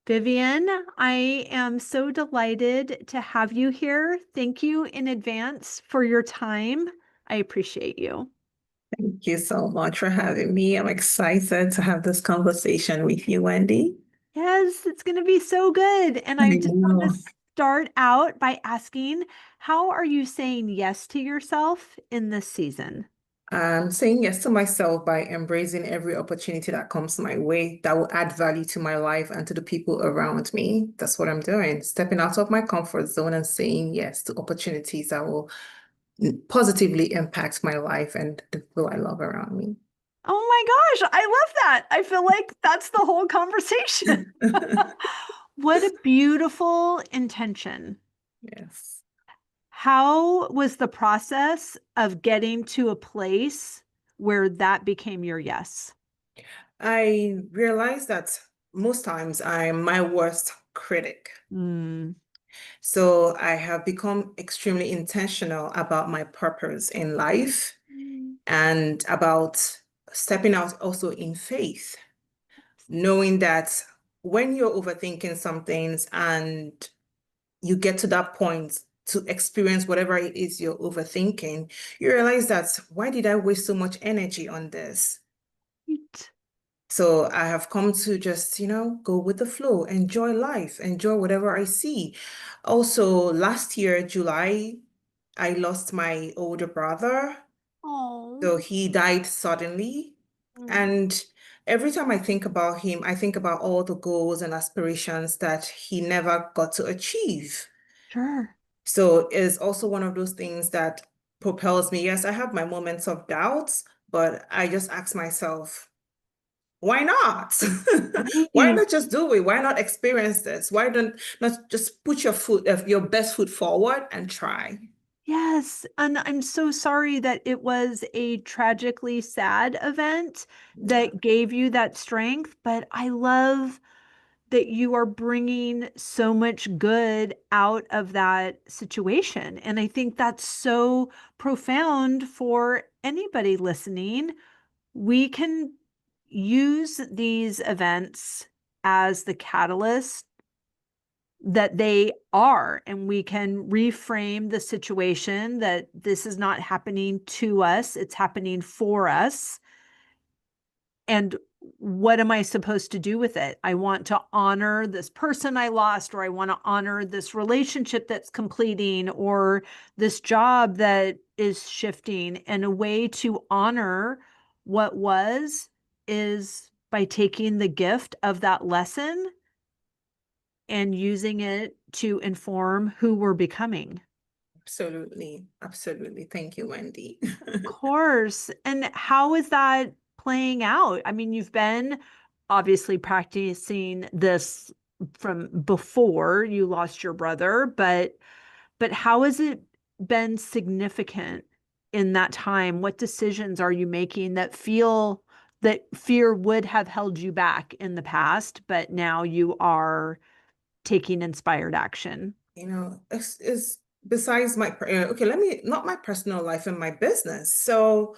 Vivian, I am so delighted to have you here. Thank you in advance for your time. I appreciate you. Thank you so much for having me. I'm excited to have this conversation with you, Wendy. Yes, it's going to be so good. And I I just want to know. start out by asking, how are you saying yes to yourself in this season? I'm saying yes to myself by embracing every opportunity that comes my way that will add value to my life and to the people around me. That's what I'm doing, stepping out of my comfort zone and saying yes to opportunities that will positively impact my life and the people I love around me. Oh my gosh, I love that. I feel like that's the whole conversation. What a beautiful intention. Yes. How was the process of getting to a place where that became your yes? I realize that most times I'm my worst critic. Mm, So I have become extremely intentional about my purpose in life and about stepping out also in faith, knowing that when you're overthinking some things and you get to that point to experience whatever it is you're overthinking, you realize that why did I waste so much energy on this? right. So I have come to just, go with the flow, enjoy life, enjoy whatever I see. Also, last year, July, I lost my older brother. Oh, So he died suddenly. mm, And every time I think about him, I think about all the goals and aspirations that he never got to achieve. sure. So it's also one of those things that propels me. Yes, I have my moments of doubts, but I just ask myself, why not? Why Right. not just do it? Why not experience this? Why don't not just put your best foot forward and try? Yes. And I'm so sorry that it was a tragically sad event Yeah, that gave you that strength, but I love that you are bringing so much good out of that situation. And I think that's so profound for anybody listening. We can use these events as the catalyst that they are, and we can reframe the situation that this is not happening to us, it's happening for us. And what am I supposed to do with it? I want to honor this person I lost, or I want to honor this relationship that's completing, or this job that is shifting. And a way to honor what was is by taking the gift of that lesson and using it to inform who we're becoming. absolutely. Absolutely. Thank you, Wendy. Course. And how is that playing out? I mean, you've been obviously practicing this from before you lost your brother, but how has it been significant in that time? What decisions are you making that feel that fear would have held you back in the past, but now you are taking inspired action? It's besides okay, let me not my personal life and my business. So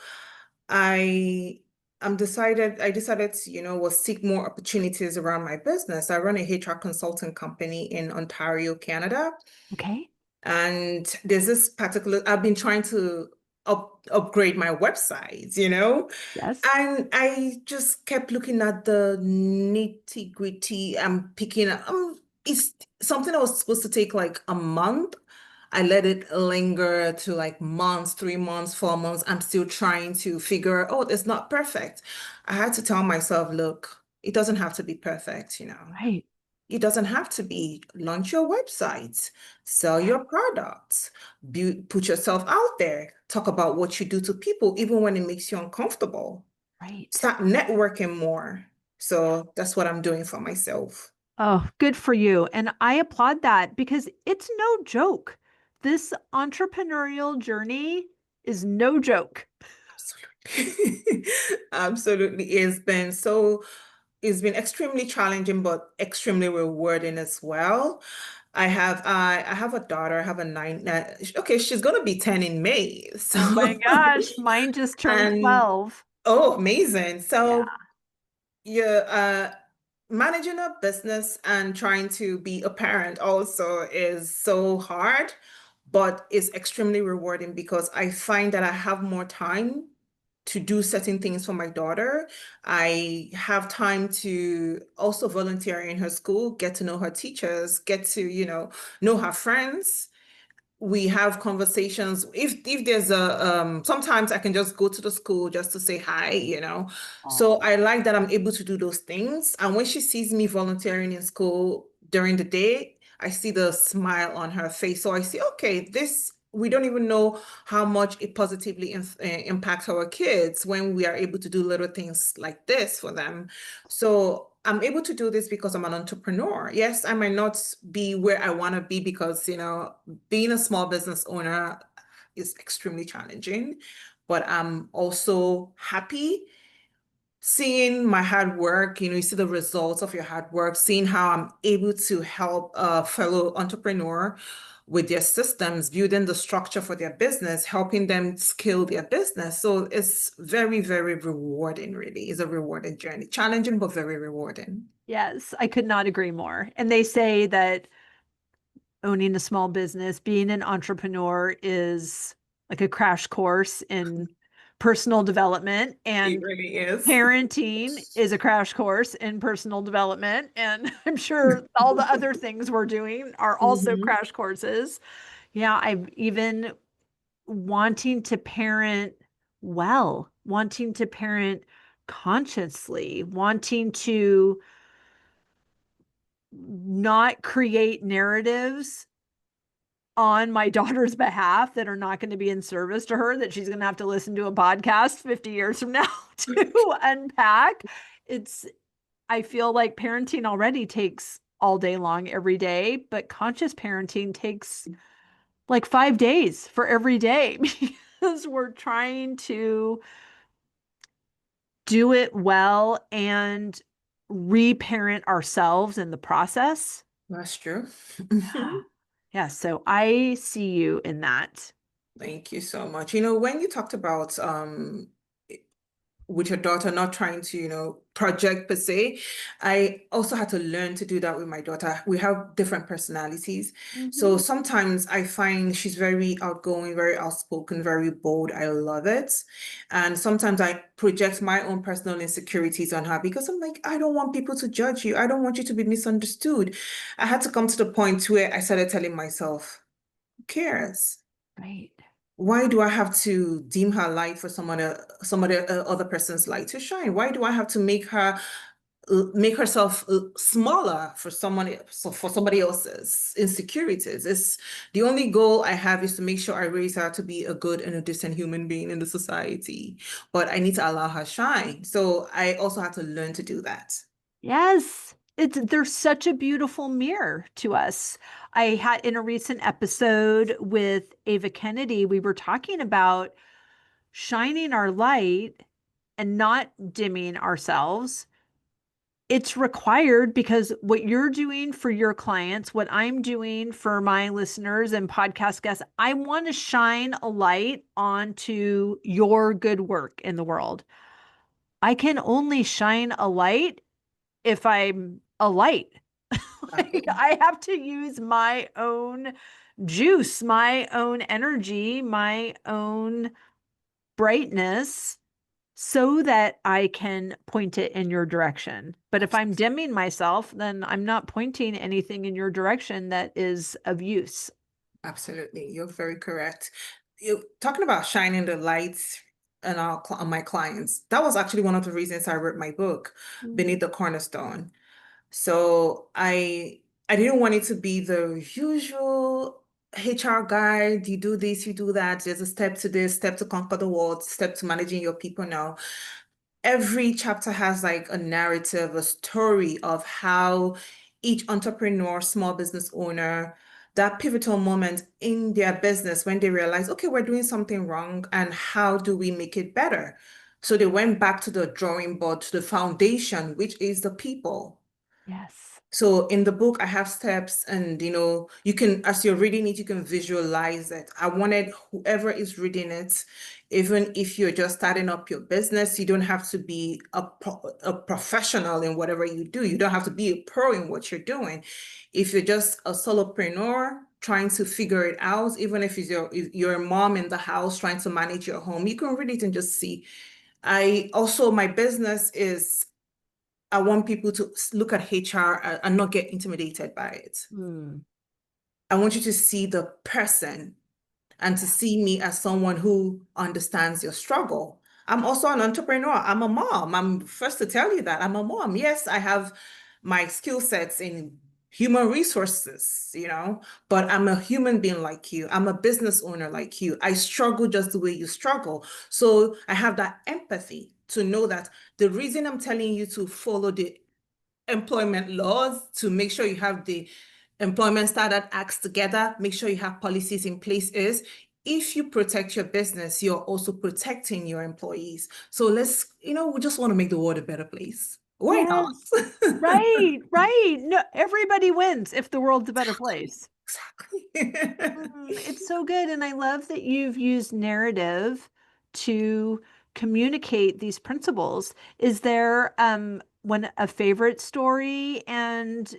I I decided to, was seek more opportunities around my business. I run a HR consulting company in Ontario, Canada. Okay. And there's this particular, I've been trying to upgrade my website, Yes. and I just kept looking at the nitty-gritty. I'm picking up, it's something that was supposed to take like a month. I let it linger to like months, 3 months, 4 months. I'm still trying to figure, oh, it's not perfect. I had to tell myself, look, it doesn't have to be perfect. Right. It doesn't have to be. Launch your website, sell your products, put yourself out there, talk about what you do to people, even when it makes you uncomfortable. Right. Start networking more. So that's what I'm doing for myself. Oh, good for you. And I applaud that because it's no joke. This entrepreneurial journey is no joke. Absolutely. Absolutely. It's been extremely challenging, but extremely rewarding as well. I have a daughter. I have a nine. Okay, she's gonna be 10 in May. Oh my So gosh, mine just turned and 12. oh, amazing. Yeah. So yeah, managing a business and trying to be a parent also is so hard, but it's extremely rewarding because I find that I have more time to do certain things for my daughter. I have time to also volunteer in her school, get to know her teachers, get to, know her friends. We have conversations. If there's sometimes I can just go to the school just to say hi. So Oh, I like that I'm able to do those things. And when she sees me volunteering in school during the day, I see the smile on her face. So I see, okay, this we don't even know how much it positively impacts our kids when we are able to do little things like this for them. So I'm able to do this because I'm an entrepreneur. Yes, I might not be where I want to be because, being a small business owner is extremely challenging, but I'm also happy seeing my hard work. You see the results of your hard work, seeing how I'm able to help a fellow entrepreneur with their systems, building the structure for their business, helping them scale their business. So it's very, very rewarding, really. It's a rewarding journey, challenging, but very rewarding. yes, I could not agree more. And they say that owning a small business, being an entrepreneur is like a crash course in personal development, It and really is. parenting is a crash course in personal development. And I'm sure all the other things we're doing are also Mhm. crash courses. Yeah, I've even wanting to parent well, wanting to parent consciously, wanting to not create narratives on my daughter's behalf that are not going to be in service to her, that she's going to have to listen to a podcast 50 years from now to unpack. It's, I feel like parenting already takes all day long every day, but conscious parenting takes like 5 days for every day because we're trying to do it well and reparent ourselves in the process. That's true. Yeah. Yeah. So I see you in that. Thank you so much. When you talked about with your daughter, not trying to, project per se. I also had to learn to do that with my daughter. We have different personalities. Mhm. So sometimes I find she's very outgoing, very outspoken, very bold. I love it. And sometimes I project my own personal insecurities on her because I'm like, I don't want people to judge you. I don't want you to be misunderstood. I had to come to the point where I started telling myself, who cares? Right. Why do I have to dim her light for somebody other person's light to shine? Why do I have to make herself smaller for somebody else's insecurities? It's the only goal I have is to make sure I raise her to be a good and a decent human being in the society. But I need to allow her shine. So I also had to learn to do that. Yes. It's there's such a beautiful mirror to us. I had in a recent episode with Ava Kennedy, we were talking about shining our light and not dimming ourselves. It's required because what you're doing for your clients, what I'm doing for my listeners and podcast guests, I want to shine a light onto your good work in the world. I can only shine a light if I'm a light. Like Exactly. I have to use my own juice, my own energy, my own brightness so that I can point it in your direction. But if I'm dimming myself, then I'm not pointing anything in your direction that is of use. Absolutely. You're very correct. You talking about shining the lights on my clients. That was actually one of the reasons I wrote my book, Mm. Beneath the Cornerstone. So I didn't want it to be the usual HR guide. You do this, you do that. There's a step to this, step to conquer the world, step to managing your people now. Every chapter has like a narrative, a story of how each entrepreneur, small business owner, that pivotal moment in their business when they realize, okay, we're doing something wrong, and how do we make it better? So they went back to the drawing board, to the foundation, which is the people. Yes. So in the book, I have steps, and you can, as you're reading it, you can visualize it. I wanted whoever is reading it, even if you're just starting up your business, you don't have to be a professional in whatever you do. You don't have to be a pro in what you're doing. If you're just a solopreneur trying to figure it out, even if you're a mom in the house trying to manage your home, you can read it and just see. My business is, I want people to look at HR and not get intimidated by it. Mm. I want you to see the person and to see me as someone who understands your struggle. I'm also an entrepreneur. I'm a mom. I'm first to tell you that I'm a mom. Yes, I have my skill sets in human resources, but I'm a human being like you. I'm a business owner like you. I struggle just the way you struggle. So I have that empathy to know that the reason I'm telling you to follow the employment laws, to make sure you have the employment standard acts together, make sure you have policies in place, is if you protect your business, you're also protecting your employees. So we just want to make the world a better place. Why not? Yes. Right, right. No, everybody wins if the world's a better Exactly. place. Exactly. It's so good. And I love that you've used narrative to communicate these principles. Is there one a favorite story and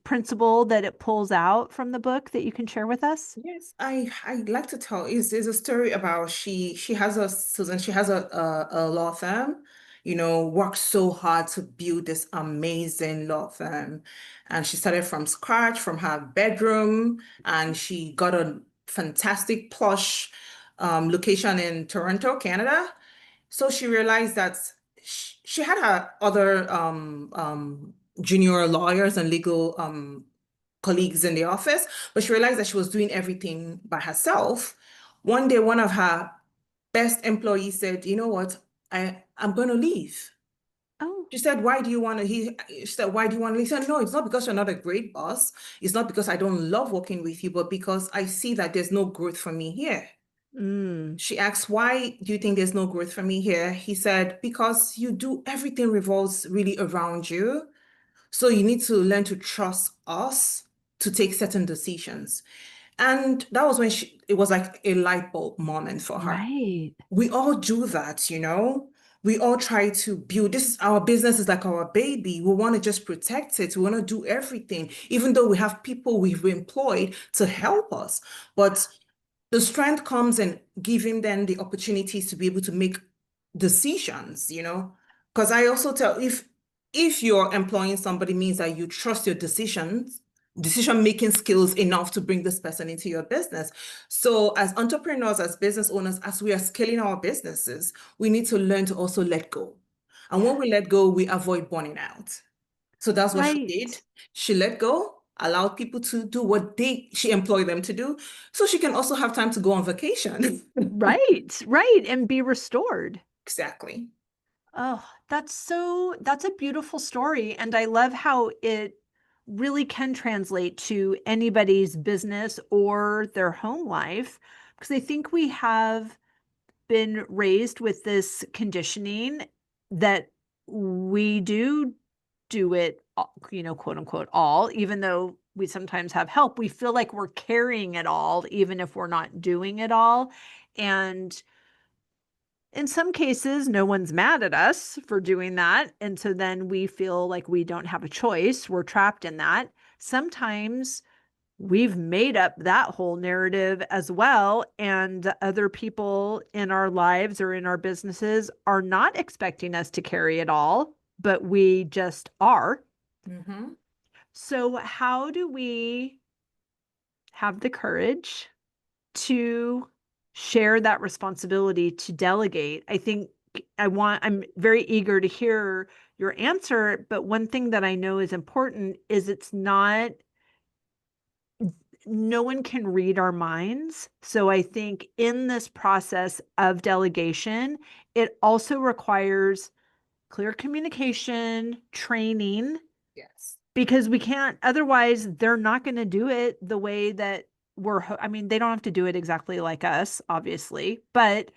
principle that it pulls out from the book that you can share with us? Yes, I like to tell is a story about she has a Susan, she has a law firm, worked so hard to build this amazing law firm. And she started from scratch, from her bedroom, and she got a fantastic plush location in Toronto, Canada. So she realized that she had her other junior lawyers and legal colleagues in the office, but she realized that she was doing everything by herself. One day, one of her best employees said, "You know what? I'm going to leave." Oh, She said, "Why do you want to?" She said, "Why do you want to leave?" He said, "No, it's not because you're not a great boss. It's not because I don't love working with you, but because I see that there's no growth for me here." mm, She asked, "Why do you think there's no growth for me here?" He said, "Because you do everything revolves really around you. So you need to learn to trust us to take certain decisions." And that was when it was like a light bulb moment for her. right. We all do that, We all try to build our business is like our baby. We want to just protect it. We want to do everything, even though we have people we've employed to help us. But the strength comes in giving them the opportunities to be able to make decisions. Because I also tell, if you're employing somebody, means that you trust your decision-making skills enough to bring this person into your business. So as entrepreneurs, as business owners, as we are scaling our businesses, we need to learn to also let go. And when we let go, we avoid burning out. So that's what she did. Right. She let go, allowed people to do what she employed them to do, so she can also have time to go on vacation. Right. Right. And be restored. Exactly. Oh, that's a beautiful story. And I love how it really can translate to anybody's business or their home life. Because I think we have been raised with this conditioning that we do it, quote unquote, all, even though we sometimes have help, we feel like we're carrying it all, even if we're not doing it all. And in some cases, no one's mad at us for doing that. And so then we feel like we don't have a choice. We're trapped in that. Sometimes we've made up that whole narrative as well. And other people in our lives or in our businesses are not expecting us to carry it all, but we just are. Hmm. So, how do we have the courage to share that responsibility to delegate? I think I'm very eager to hear your answer, but one thing that I know is important is it's not, no one can read our minds. So I think in this process of delegation, it also requires clear communication, training, Yes. because we can't, otherwise, they're not going to do it the way that I mean, they don't have to do it exactly like us, obviously, but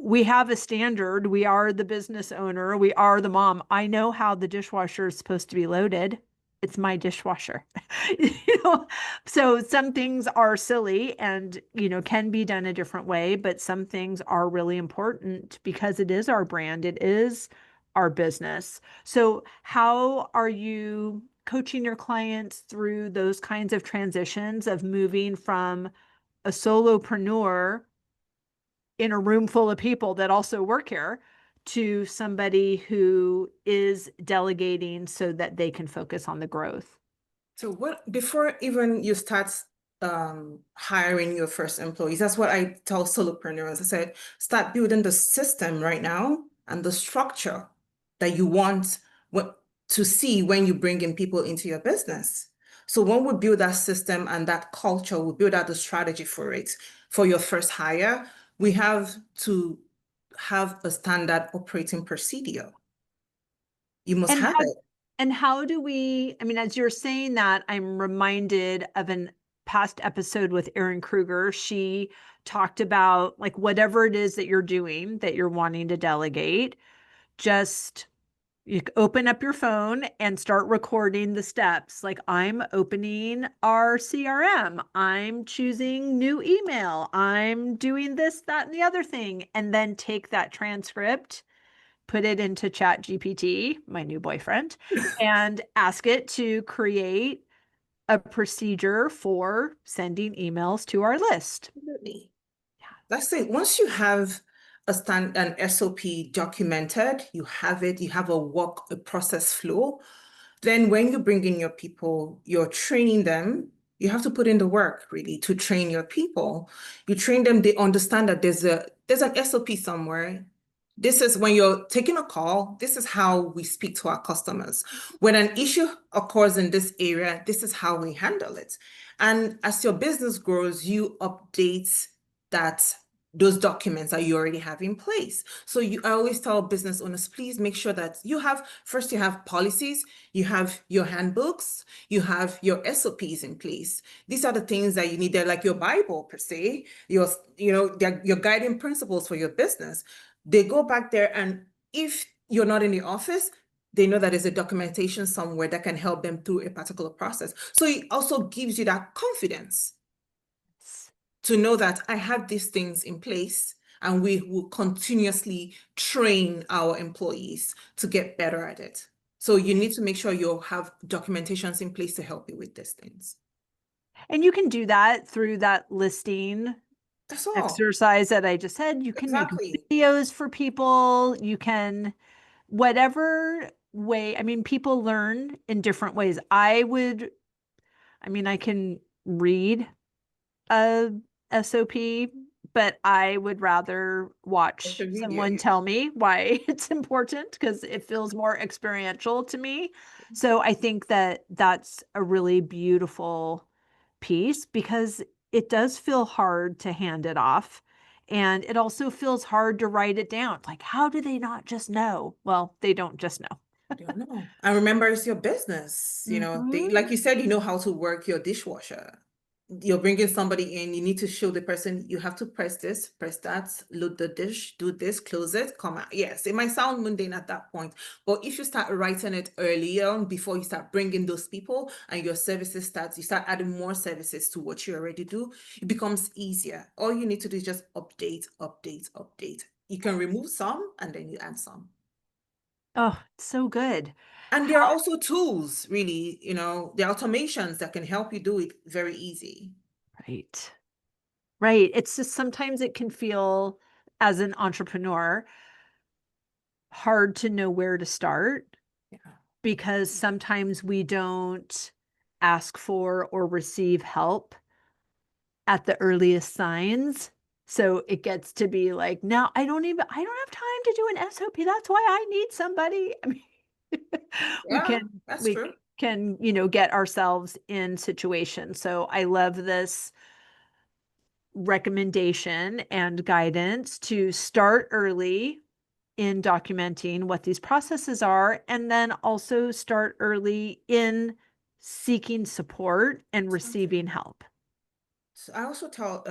we have a standard. We are the business owner. We are the mom. I know how the dishwasher is supposed to be loaded. It's my dishwasher. You know, so some things are silly and, can be done a different way, but some things are really important because it is our brand. It is our business. So how are you coaching your clients through those kinds of transitions of moving from a solopreneur in a room full of people that also work here to somebody who is delegating so that they can focus on the growth? So what before even you start hiring your first employees, that's what I tell solopreneurs. I said, start building the system right now and the structure that you want what to see when you bring in people into your business. So when we build that system and that culture, we build out the strategy for it for your first hire, we have to have a standard operating procedure. You must And have how it. and how do we, I mean, as you're saying that, I'm reminded of an past episode with Erin Kruger. She talked about like whatever it is that you're doing that you're wanting to delegate, just you open up your phone and start recording the steps. Like I'm opening our CRM, I'm choosing new email, I'm doing this, that, and the other thing. And then take that transcript, put it into Chat GPT, my new boyfriend, and ask it to create a procedure for sending emails to our list. Absolutely. That's it. Once you have an SOP documented, you have it, you have a process flow, then when you bring in your people, you're training them. You have to put in the work really to train your people. You train them, they understand that there's an SOP somewhere. This is when you're taking a call, this is how we speak to our customers. When an issue occurs in this area, this is how we handle it. And as your business grows, you update that those documents that you already have in place. So I always tell business owners, please make sure that you have policies, you have your handbooks, you have your SOPs in place. These are the things that you need. They're like your Bible per se, they're your guiding principles for your business. They go back there, and if you're not in the office, they know that there's a documentation somewhere that can help them through a particular process. So it also gives you that confidence to know that I have these things in place, and we will continuously train our employees to get better at it. So you need to make sure you have documentations in place to help you with these things. And you can do that through that listing That's all. exercise that I just said. You can make Exactly. videos for people. You can, whatever way, I mean, people learn in different ways. I can read a SOP, but I would rather watch Social media, someone yeah. tell me why it's important because it feels more experiential to me. So I think that that's a really beautiful piece because it does feel hard to hand it off. And it also feels hard to write it down. Like, how do they not just know? Well, they don't just know. I don't know. And remember, it's your business. Mhm. Like you said, you know how to work your dishwasher. You're bringing somebody in, you need to show the person you have to press this, press that, load the dish, do this, close it, come out. Yes, it might sound mundane at that point, but if you start writing it early on before you start bringing those people and your services starts, you start adding more services to what you already do, it becomes easier. All you need to do is just update, update, update. You can remove some and then you add some. Oh, it's so good. And there are How, also tools, really, the automations that can help you do it very easy. right. Right. It's just sometimes it can feel as an entrepreneur hard to know where to start Yeah. because sometimes we don't ask for or receive help at the earliest signs. So it gets to be like, now I don't have time to do an SOP. That's why I need somebody. I mean, we Yeah, can, that's we true. can, get ourselves in situations. So I love this recommendation and guidance to start early in documenting what these processes are, and then also start early in seeking support and Exactly. receiving help. So I also tell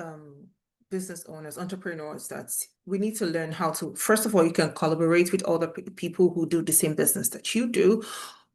business owners, entrepreneurs, that we need to learn how to, first of all, you can collaborate with other people who do the same business that you do,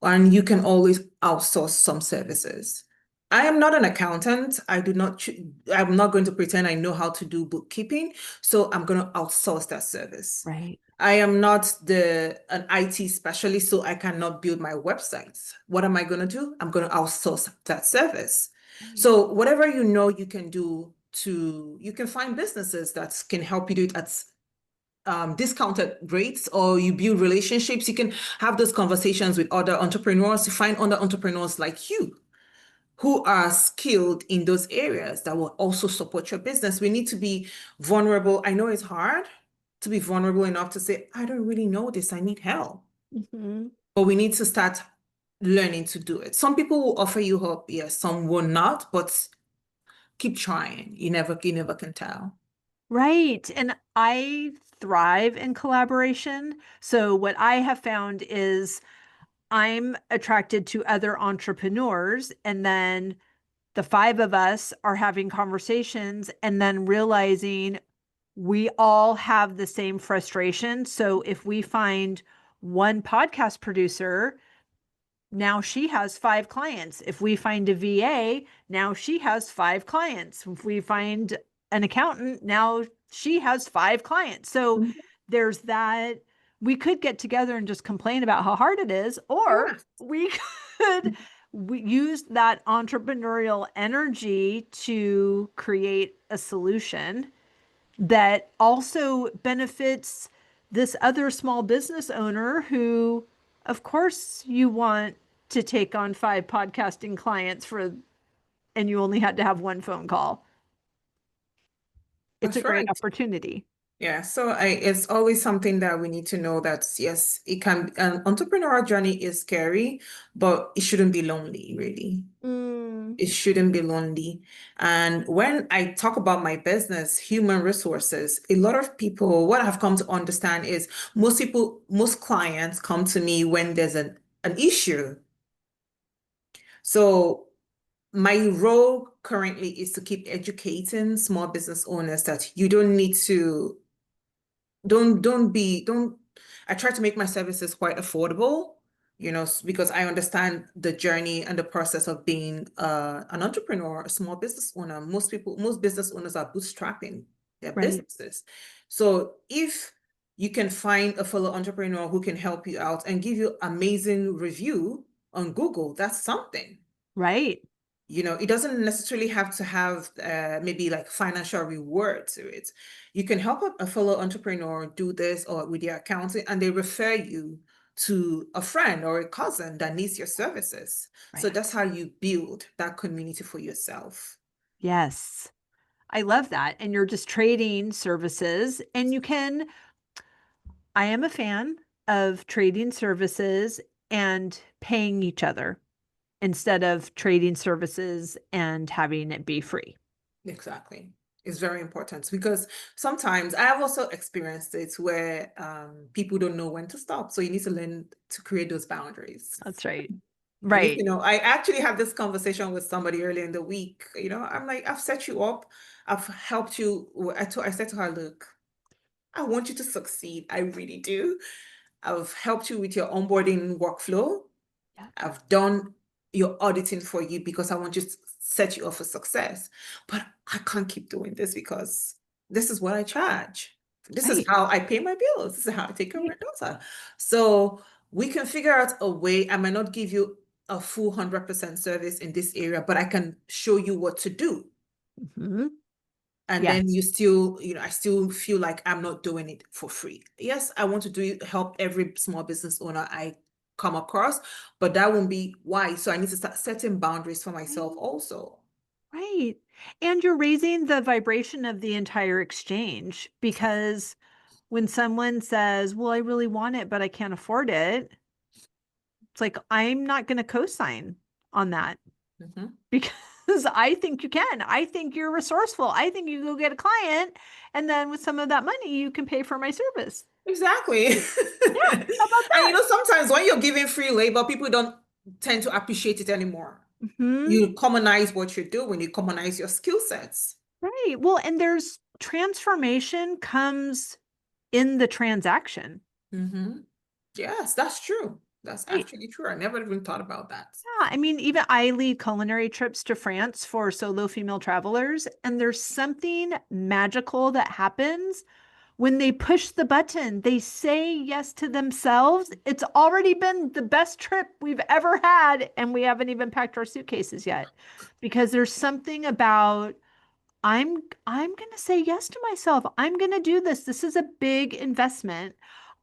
and you can always outsource some services. I am not an accountant. I'm not going to pretend I know how to do bookkeeping, so I'm going to outsource that service. Right. I am not an IT specialist, so I cannot build my websites. What am I going to do? I'm going to outsource that service. Right. So whatever you know you can do you can find businesses that can help you do it at discounted rates, or you build relationships. You can have those conversations with other entrepreneurs to find other entrepreneurs like you who are skilled in those areas that will also support your business. We need to be vulnerable. I know it's hard to be vulnerable enough to say, I don't really know this, I need help. Mm-hmm. But we need to start learning to do it. Some people will offer you help, yes, some will not, but keep trying. You never can tell. Right. And I thrive in collaboration. So what I have found is I'm attracted to other entrepreneurs, and then the five of us are having conversations and then realizing we all have the same frustration. So if we find one podcast producer, now she has five clients. If we find a VA, now she has five clients. If we find an accountant, now she has five clients. So Mhm. there's that. We could get together and just complain about how hard it is, or Yeah. we could use that entrepreneurial energy to create a solution that also benefits this other small business owner who, of course, you want to take on five podcasting clients for, and you only had to have one phone call. It's a That's great right. opportunity. Yeah, so it's always something that we need to know that yes, an entrepreneurial journey is scary, but it shouldn't be lonely, really. Mm, It shouldn't be lonely. And when I talk about my business, human resources, a lot of people, what I've come to understand is most clients come to me when there's an issue. So my role currently is to keep educating small business owners that you don't need to don't I try to make my services quite affordable, because I understand the journey and the process of being an entrepreneur, a small business owner. Most business owners are bootstrapping their right, businesses. So if you can find a fellow entrepreneur who can help you out and give you amazing review on Google, that's something. right, It doesn't necessarily have to have maybe like financial reward to it. You can help a fellow entrepreneur do this or with their accounting, and they refer you to a friend or a cousin that needs your services. So right. that's how you build that community for yourself. Yes. I love that. And you're just trading services, and you can, I am a fan of trading services and paying each other instead of trading services and having it be free. Exactly. It's very important because sometimes I have also experienced it where people don't know when to stop. So you need to learn to create those boundaries. That's right. You need to Right. know. I actually had this conversation with somebody earlier in the week. I'm like, I've set you up. I've helped you. I said to her, look, I want you to succeed. I really do. I've helped you with your onboarding workflow. Yeah. I've done your auditing for you because I want you to set you up for success. But I can't keep doing this because this is what I charge. This is Right. how I pay my bills. This is how I take care of my Right. daughter. So we can figure out a way. I might not give you a full 100% service in this area, but I can show you what to do. Hmm. And then Yes. I still feel like I'm not doing it for free. Yes, I want to help every small business owner I come across, but that won't be why. So I need to start setting boundaries for myself Right. also. Right. And you're raising the vibration of the entire exchange, because when someone says, well, I really want it, but I can't afford it, it's like, I'm not going to co-sign on that Mhm. because I think you can. I think you're resourceful. I think you go get a client, and then with some of that money, you can pay for my service. Exactly. Yeah. How about And that? sometimes when you're giving free labor, people don't tend to appreciate it anymore. Hmm. You commonize what you're doing, you commonize your skill sets. Right. Well, and there's transformation comes in the transaction. Mm-hmm. Yes, that's true. That's Right. actually true. I never even thought about that. Yeah, I mean, even I lead culinary trips to France for solo female travelers, and there's something magical that happens when they push the button. They say yes to themselves. It's already been the best trip we've ever had, and we haven't even packed our suitcases yet. Because there's something about I'm I'm going to say yes to myself. I'm going to do this. This is a big investment.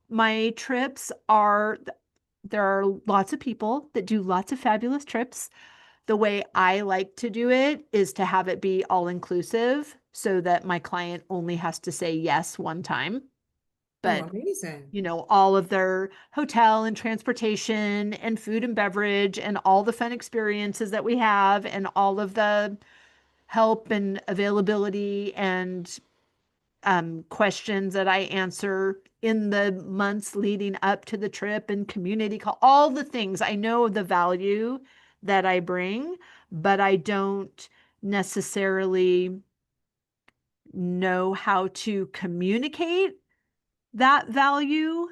My trips are there are lots of people that do lots of fabulous trips. The way I like to do it is to have it be all inclusive so that my client only has to say yes one time. Oh, But, amazing. all of their hotel and transportation and food and beverage and all the fun experiences that we have and all of the help and availability and questions that I answer in the months leading up to the trip and community call, all the things. I know the value that I bring, but I don't necessarily know how to communicate that value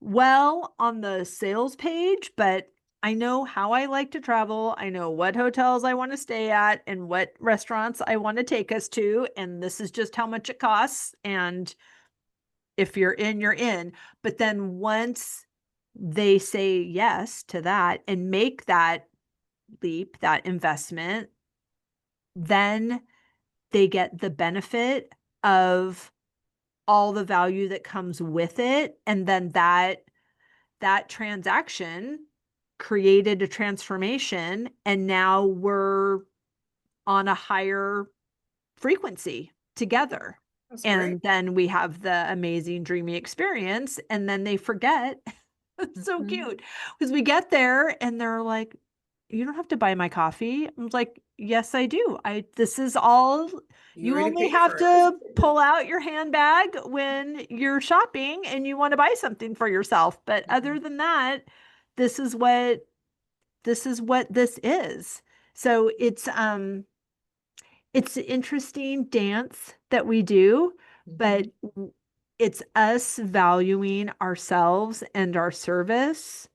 well on the sales page, but I know how I like to travel. I know what hotels I want to stay at and what restaurants I want to take us to. And this is just how much it costs. And if you're in, you're in. But then once they say yes to that and make that leap, that investment, then they get the benefit of all the value that comes with it. And then that transaction created a transformation. And now we're on a higher frequency together. That's great. And then we have the amazing, dreamy experience. And then they forget. It's so Mhm. cute because we get there and they're like, you don't have to buy my coffee. I'm like, yes, I do. This is all, You you already only paid have for it. to pull out your handbag when you're shopping and you want to buy something for yourself. But other Mhm. than that, this is what this is. So it's an interesting dance that we do, but Mhm. it's us valuing ourselves and our service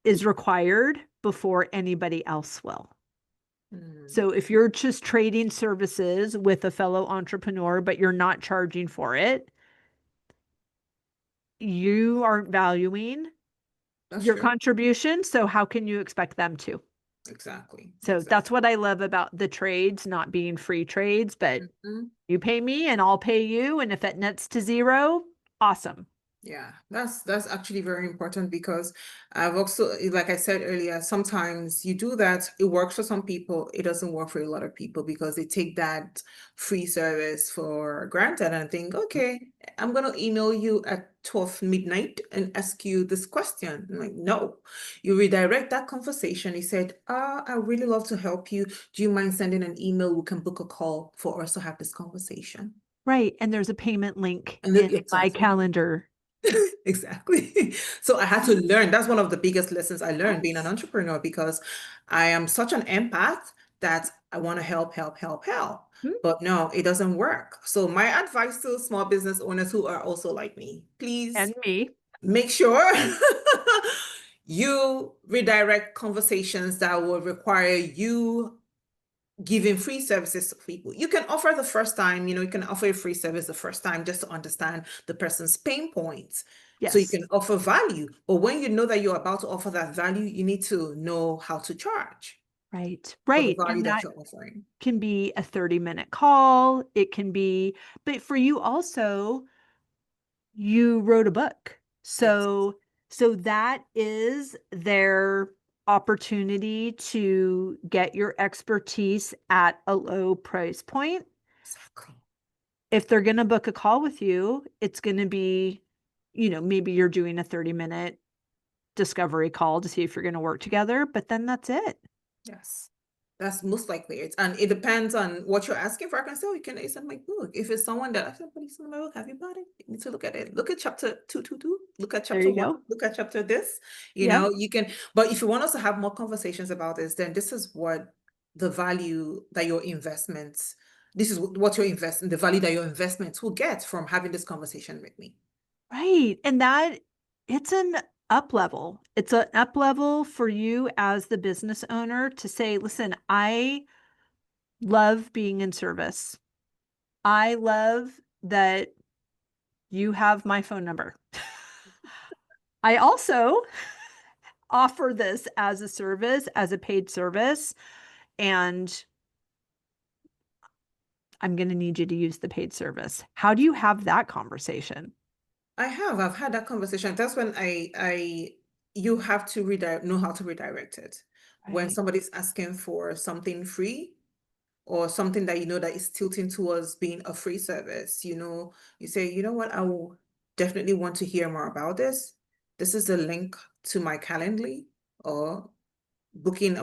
is required before anybody else will. Mm. So if you're just trading services with a fellow entrepreneur, but you're not charging for it, you aren't valuing That's your true. contribution. So how can you expect them to? Exactly. So that's Exactly. what I love about the trades not being free trades, but Mhm. you pay me and I'll pay you. And if it nets to zero, awesome. Yeah, that's actually very important because I've also, like I said earlier, sometimes you do that, it works for some people, it doesn't work for a lot of people because they take that free service for granted and think, okay, I'm gonna email you at 12 midnight and ask you this question. I'm like, no, you redirect that conversation. He said, I really love to help you. Do you mind sending an email? We can book a call for us to have this conversation. Right. And there's a payment link And in my exactly. calendar. Exactly. So I had to learn. That's one of the biggest lessons I learned being an Yes. entrepreneur because I am such an empath that I want to help, help, help, help. Hmm. But no, it doesn't work. So my advice to small business owners who are also like me, please And me. make sure you redirect conversations that will require you giving free services to people. You can offer the first time, you can offer a free service the first time just to understand the person's pain points. So you Yes. can offer value. But when you know that you're about to offer that value, you need to know how to charge Right. for the Right. value And that that you're offering. can be a 30-minute call. It can be, but for you also, you wrote a book. Yes, So that is their opportunity to get your expertise at a low price point. exactly. If they're going to book a call with you, it's going to be, maybe you're doing a 30-minute discovery call to see if you're going to work together, but then that's it. Yes. That's most likely it. And it depends on what you're asking for. I can say, oh, you can send my book. If it's someone that I said, please send my book, have you bought it? You need to look at it. Look at chapter 222. Look at There chapter you one. go. Look at chapter this. Yeah. You can, but if you want us to have more conversations about this, then this is what the value that your investments this is what you're investing, the value that your investments will get from having this conversation with me. Right. And that it's an up level. It's an up level for you as the business owner to say, listen, I love being in service. I love that you have my phone number. I also offer this as a service, as a paid service, and I'm going to need you to use the paid service. How do you have that conversation? I've had that conversation. That's when you have to know how to redirect it. When Right. somebody's asking for something free, or something that you know that is tilting towards being a free service, you say, you know what, I will definitely want to hear more about this. This is the link to my Calendly or booking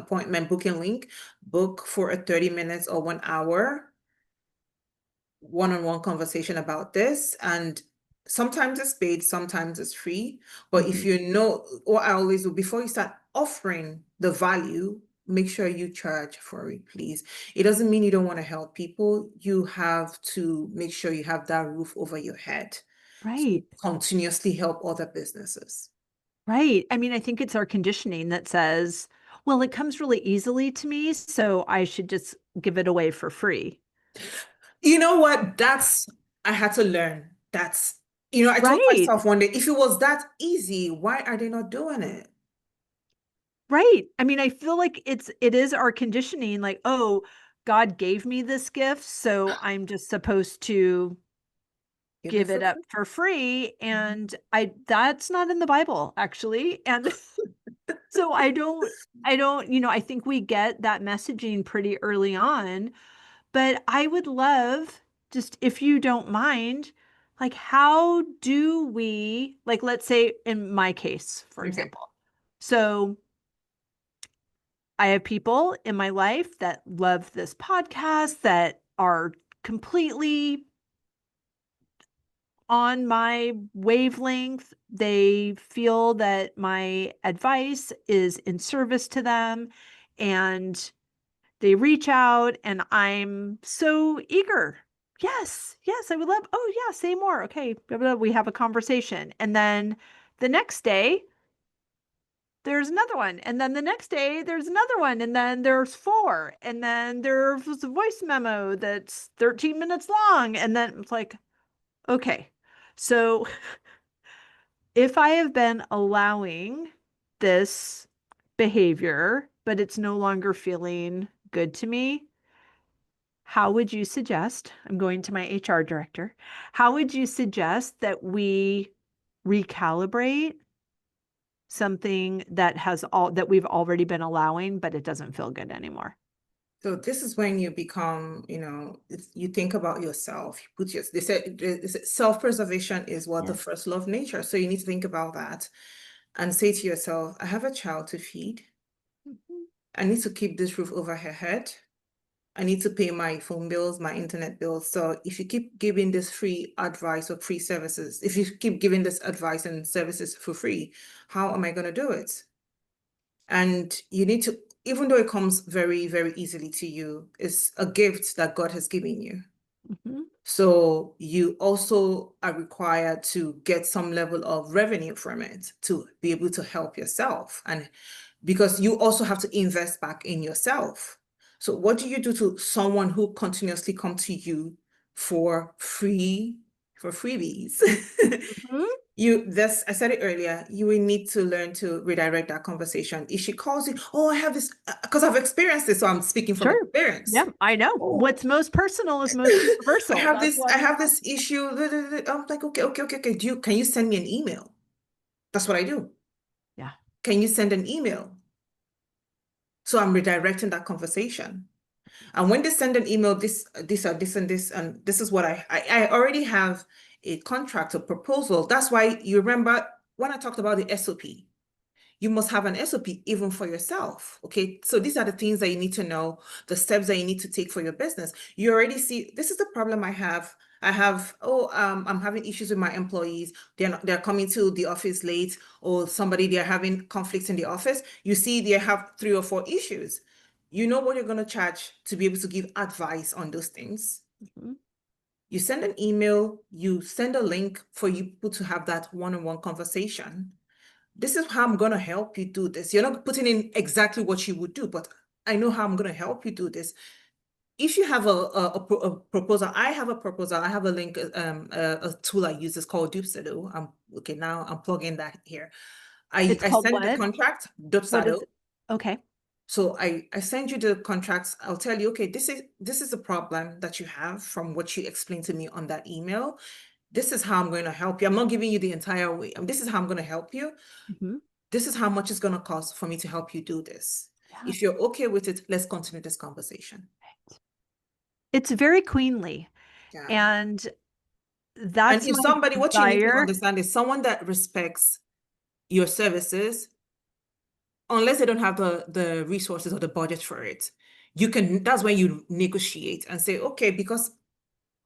link. Book for a 30 minutes or 1 hour one-on-one conversation about this. And sometimes it's paid, sometimes it's free. But if Mhm. you know, what I always do before you start offering the value, make sure you charge for it, please. It doesn't mean you don't want to help people. You have to make sure you have that roof over your head to Right. continuously help other businesses. Right. I mean, I think it's our conditioning that says, well, it comes really easily to me, so I should just give it away for free. You know what? I had to learn. I told Right. myself one day, if it was that easy, why are they not doing it? Right. I mean, I feel like it is our conditioning like, oh, God gave me this gift, so I'm just supposed to Give it give for it up free. for free. Mhm. And I that's not in the Bible, actually. And so I think we get that messaging pretty early on, but I would love, just if you don't mind, like how do we, like let's say in my case, for Okay. example. So I have people in my life that love this podcast, that are completely on my wavelength. They feel that my advice is in service to them, and they reach out, and I'm so eager. Yes, yes, I would love. Oh, yeah, say more. Okay, blah, blah, we have a conversation. And then the next day, there's another one. And then the next day, there's another one. And then there's four. And then there's a voice memo that's 13 minutes long. And then it's like, okay. So if I have been allowing this behavior, but it's no longer feeling good to me, how would you suggest? I'm going to my HR director. How would you suggest that we recalibrate something that we've already been allowing, but it doesn't feel good anymore? So this is when you become, you think about yourself. They said self-preservation is what the Yes. first law of nature. So you need to think about that and say to yourself, I have a child to feed. Mhm. I need to keep this roof over her head. I need to pay my phone bills, my internet bills. So if you keep giving this free advice or free services, if you keep giving this advice and services for free, how am I going to do it? And you need to, even though it comes very, very easily to you, it's a gift that God has given you. Mhm. So you also are required to get some level of revenue from it to be able to help yourself. And because you also have to invest back in yourself. So what do you do to someone who continuously come to you for freebies? Mhm. I said it earlier, you will need to learn to redirect that conversation. If she calls you, oh, I have this, because I've experienced this, so I'm speaking from Sure. experience. Yeah, I know. Oh, What's most personal is most universal. That's I why I'm have this asking. issue. I'm like, okay. Can you send me an email? That's what I do. Yeah. Can you send an email? So I'm redirecting that conversation. And when they send an email, this, and this is what I already have a contract, a proposal. That's why you remember when I talked about the SOP. You must have an SOP even for yourself. Okay. So these are the things that you need to know, the steps that you need to take for your business. You already see, this is the problem I have. I'm having issues with my employees. They're coming to the office late, or they're having conflicts in the office. You see, they have 3 or 4 issues. You know what you're going to charge to be able to give advice on those things. Mhm. You send an email, you send a link for you people to have that one-on-one conversation. This is how I'm going to help you do this. You're not putting in exactly what you would do, but I know how I'm going to help you do this. If you have a proposal, I have a proposal. I have a link, a tool I use is called Dupsado. Okay, now I'm plugging that here. I, It's I called send the what? contract, What is Dupsado. it? Okay. So I send you the contracts. I'll tell you, okay, this is the problem that you have from what you explained to me on that email. This is how I'm going to help you. I'm not giving you the entire way. This is how I'm going to help you. Mhm. This is how much it's going to cost for me to help you do this. Yeah. If you're okay with it, let's continue this conversation. It's very queenly. Yeah. And And that's if my somebody, what you need to desire. understand is someone that respects your services, unless they don't have the resources or the budget for it, that's when you negotiate and say, okay, because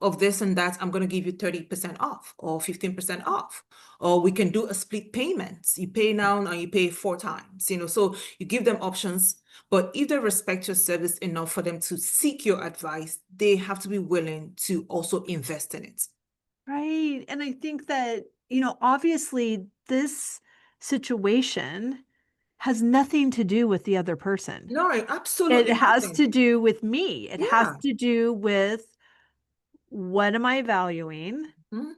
of this and that, I'm going to give you 30% off or 15% off. Or we can do a split payment. You pay now and you pay 4 times, so you give them options. But if they respect your service enough for them to seek your advice, they have to be willing to also invest in it. Right. And I think that, obviously this situation has nothing to do with the other person. No, It absolutely has nothing. to do with me. It has Yeah. to do with what am I valuing? Mhm.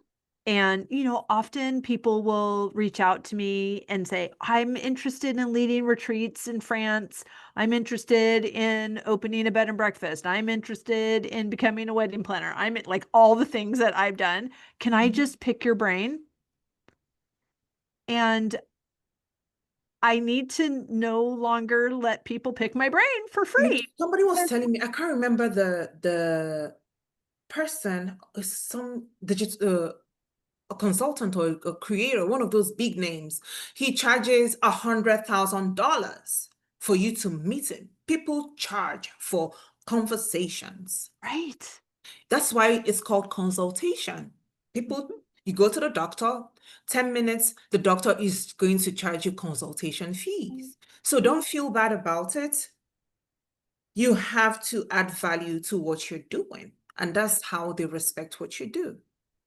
And, often people will reach out to me and say, I'm interested in leading retreats in France. I'm interested in opening a bed and breakfast. I'm interested in becoming a wedding planner. I'm like all the things that I've done. Can I Mhm. just pick your brain? And I need to no longer let people pick my brain for free. Somebody was 'Cause- telling me, I can't remember the person, some digital a consultant or a creator, one of those big names. He charges $100,000 for you to meet him. People charge for conversations. Right. That's why it's called consultation. People, you go to the doctor, 10 minutes, the doctor is going to charge you consultation fees. So don't feel bad about it. You have to add value to what you're doing. And that's how they respect what you do.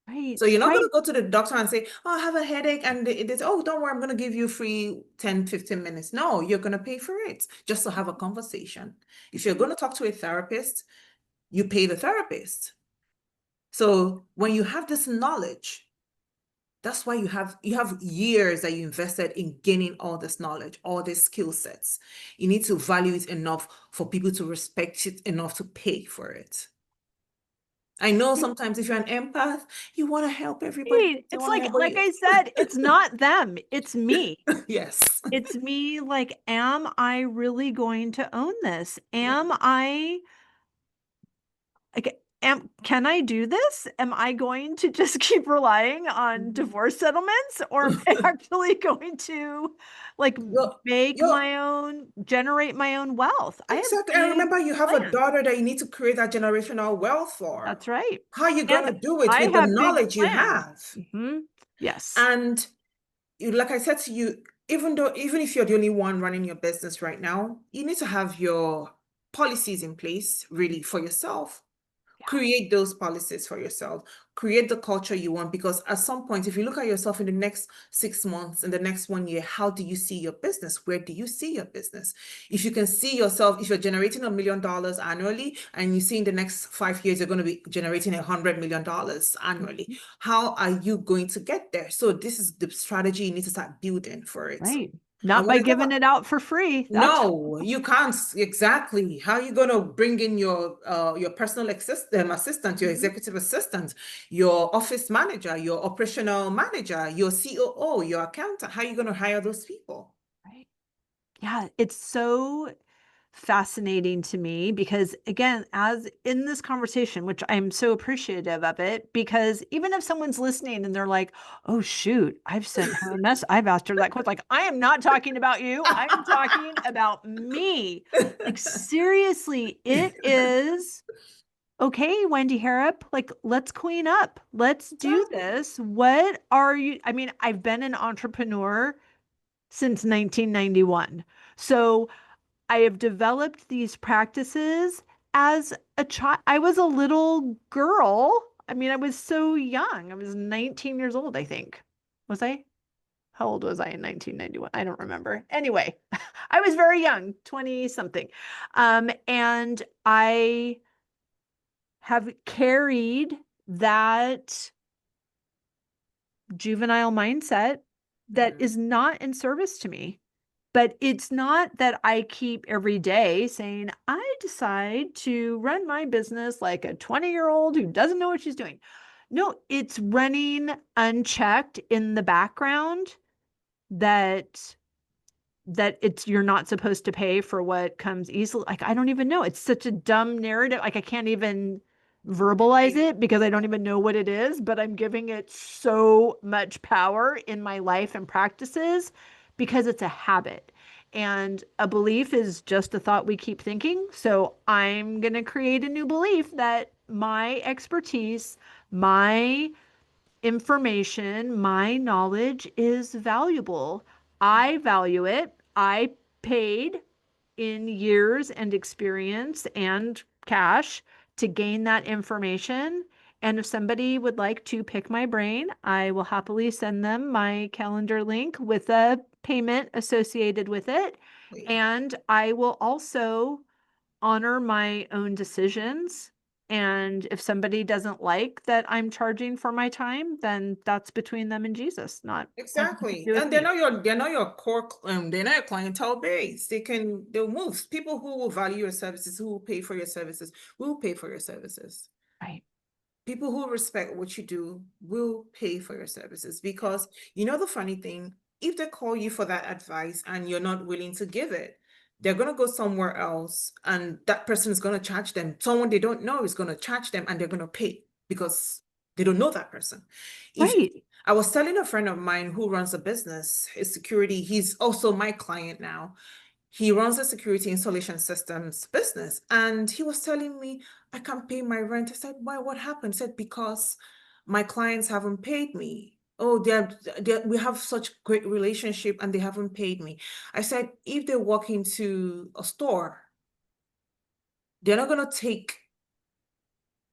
So Right. you're not going Right. to go to the doctor and say, oh, I have a headache. And it is, oh, don't worry, I'm going to give you free 10, 15 minutes. No, you're going to pay for it just to have a conversation. If you're going to talk to a therapist, you pay the therapist. So when you have this knowledge, that's why you have years that you invested in gaining all this knowledge, all these skill sets. You need to value it enough for people to respect it enough to pay for it. I know sometimes if you're an empath, you want to help everybody. Right. You It's want to like help, but like I said, it's not them, it's me. yes. It's me, like, am I really going to own this? Yeah. Am I like, can I do this? Am I going to just keep relying on Mhm. divorce settlements, or am I actually going to, like, You're, make you're my own generate my own wealth? I have exactly. I big remember you have a plans. daughter that you need to create that generational wealth for. That's right. How are you And gonna do it I with the have big knowledge you plans. have? Mhm. Yes. And like I said to you, even if you're the only one running your business right now, you need to have your policies in place really for yourself. Yeah. Create those policies for yourself, create the culture you want, because at some point, if you look at yourself in the next 6 months, in the next 1 year, how do you see your business? Where do you see your business? If you can see yourself, if you're generating $1 million annually and you see in the next 5 years you're going to be generating $100 million annually, Mhm. how are you going to get there? So this is the strategy you need to start building for it. Right. And Not when by I talk giving about it out for free. That's no, you can't exactly. How are you gonna bring in your personal assistant, your Mhm. executive assistant, your office manager, your operational manager, your COO, your accountant? How are you gonna hire those people? Right. Yeah, it's so fascinating to me because, again, as in this conversation, which I'm so appreciative of it, because even if someone's listening and they're like, oh shoot, I've sent her a mess, I've asked her that question. Like, I am not talking about you. I am talking about me. Like, seriously, it is okay, Wendy Harrop, like, let's clean up. Let's do Exactly. this. What are you? I mean, I've been an entrepreneur since 1991. So I have developed these practices as a child, I was a little girl. I mean, I was so young. I was 19 years old, I think. Was I? How old was I in 1991? I don't remember. Anyway, I was very young, 20 something. And I have carried that juvenile mindset that Mhm. is not in service to me. But it's not that I keep every day saying, I decide to run my business like a 20-year-old who doesn't know what she's doing. No, it's running unchecked in the background that it's you're not supposed to pay for what comes easily. Like, I don't even know. It's such a dumb narrative. Like, I can't even verbalize Hey, it because I don't even know what it is, but I'm giving it so much power in my life and practices because it's a habit. And a belief is just a thought we keep thinking. So I'm going to create a new belief that my expertise, my information, my knowledge is valuable. I value it. I paid in years and experience and cash to gain that information. And if somebody would like to pick my brain, I will happily send them my calendar link with a payment associated with it. hey. And I will also honor my own decisions. And if somebody doesn't like that I'm charging for my time, then that's between them and Jesus, not has nothing to Exactly. do with And they're me. not your core they're not your clientele base. They'll move. People who will value your services, who will pay for your services, will pay for your services. Right. People who respect what you do will pay for your services Yeah. because you know the funny thing, if they call you for that advice and you're not willing to give it, they're going to go somewhere else and that person is going to charge them. Someone they don't know is going to charge them and they're going to pay because they don't know that person. If Right. I was telling a friend of mine who runs a business, his security, he's also my client now. He runs a security installation systems business. And he was telling me, I can't pay my rent. I said, why? What happened? He said, because my clients haven't paid me. Oh, we have such great relationship and they haven't paid me. I said, if they walk into a store, they're not going to take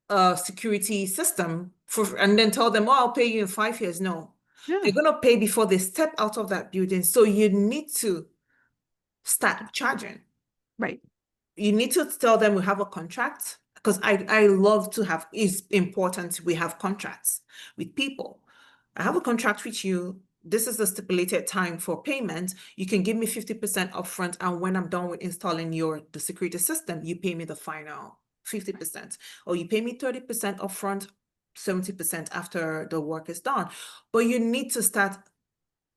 a security system for and then tell them, oh, I'll pay you in 5 years. No, they're Yeah. going to pay before they step out of that building. So you need to start Yeah. charging. Right. You need to tell them we have a contract because I love to have, it's important we have contracts with people. I have a contract with you. This is the stipulated time for payment. You can give me 50% upfront, and when I'm done with installing the security system, you pay me the final 50%. Or you pay me 30% upfront, 70% after the work is done. But you need to start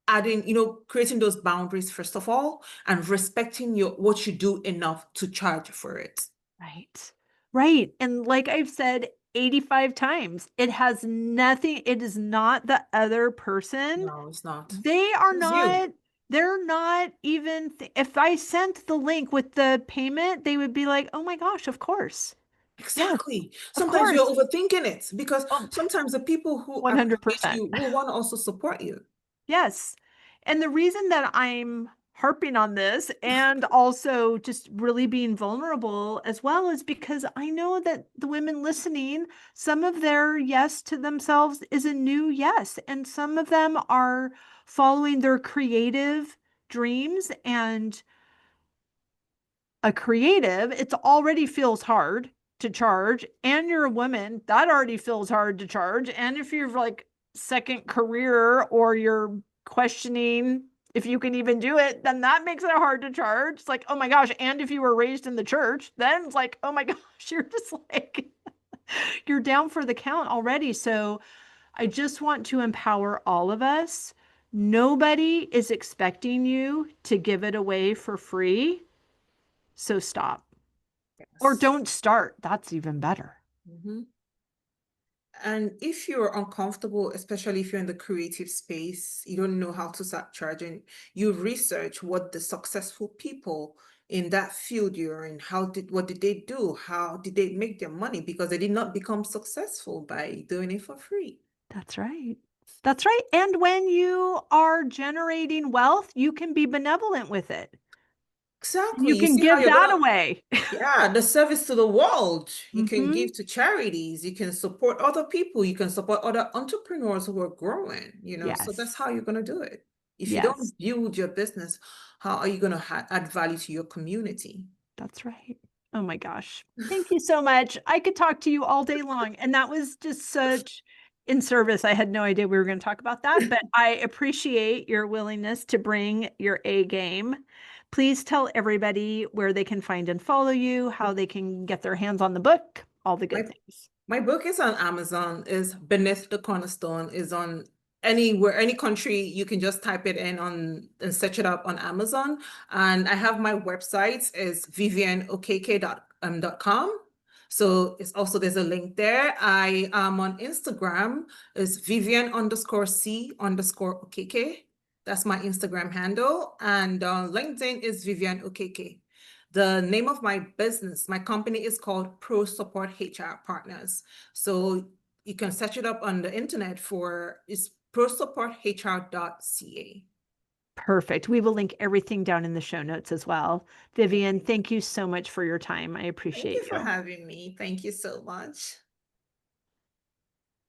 adding, creating those boundaries first of all, and respecting what you do enough to charge for it. Right. Right. And like I've said 85 times, it has nothing, it is not the other person. No, it's not. They are It's you. not, they're not even, if I sent the link with the payment, they would be like, oh my gosh, of course. Yes, Exactly. of Sometimes you're course. overthinking it because Oh, sometimes the people who appreciate 100%. you will want to also support you. Yes. And the reason that I'm harping on this and also just really being vulnerable as well is because I know that the women listening, some of their yes to themselves is a new yes, and some of them are following their creative dreams. And a creative, it already feels hard to charge, and you're a woman, that already feels hard to charge. And if you're like second career or you're questioning if you can even do it, then that makes it hard to charge. It's like, oh my gosh. And if you were raised in the church, then it's like, oh my gosh, you're just like, you're down for the count already. So I just want to empower all of us. Nobody is expecting you to give it away for free. So stop. Or Yes. don't start. That's even better. Mhm. And if you're uncomfortable, especially if you're in the creative space, you don't know how to start charging, you research what the successful people in that field you're in, what did they do? How did they make their money? Because they did not become successful by doing it for free. That's right. That's right. And when you are generating wealth, you can be benevolent with it. And Exactly. you You can see how give you're that gonna, away. yeah, the service to the world. You can Hmm. give to charities, you can support other people, you can support other entrepreneurs who are growing, so that's Yes. how you're gonna do it. If you Yes. don't build your business, how are you gonna add value to your community? That's right. Oh my gosh. Thank you so much. I could talk to you all day long. And that was just such in service. I had no idea we were going to talk about that, but I appreciate your willingness to bring your A game. Please tell everybody where they can find and follow you, how they can get their hands on the book, all the good My things. my book is on Amazon, is Beneath the Cornerstone, is on anywhere, any country, you can just type it in on and search it up on Amazon. And I have my website is vivianokeke.com. So it's also there's a link there. I am on Instagram is Vivian_C_Okeke. That's my Instagram handle. And on LinkedIn is Vivian Okeke. The name of my business, my company is called Pro Support HR Partners. So you can search it up on the internet for it's prosupporthr.ca. Perfect. We will link everything down in the show notes as well. Vivian, thank you so much for your time. I Thank appreciate you for you. having me. Thank you so much.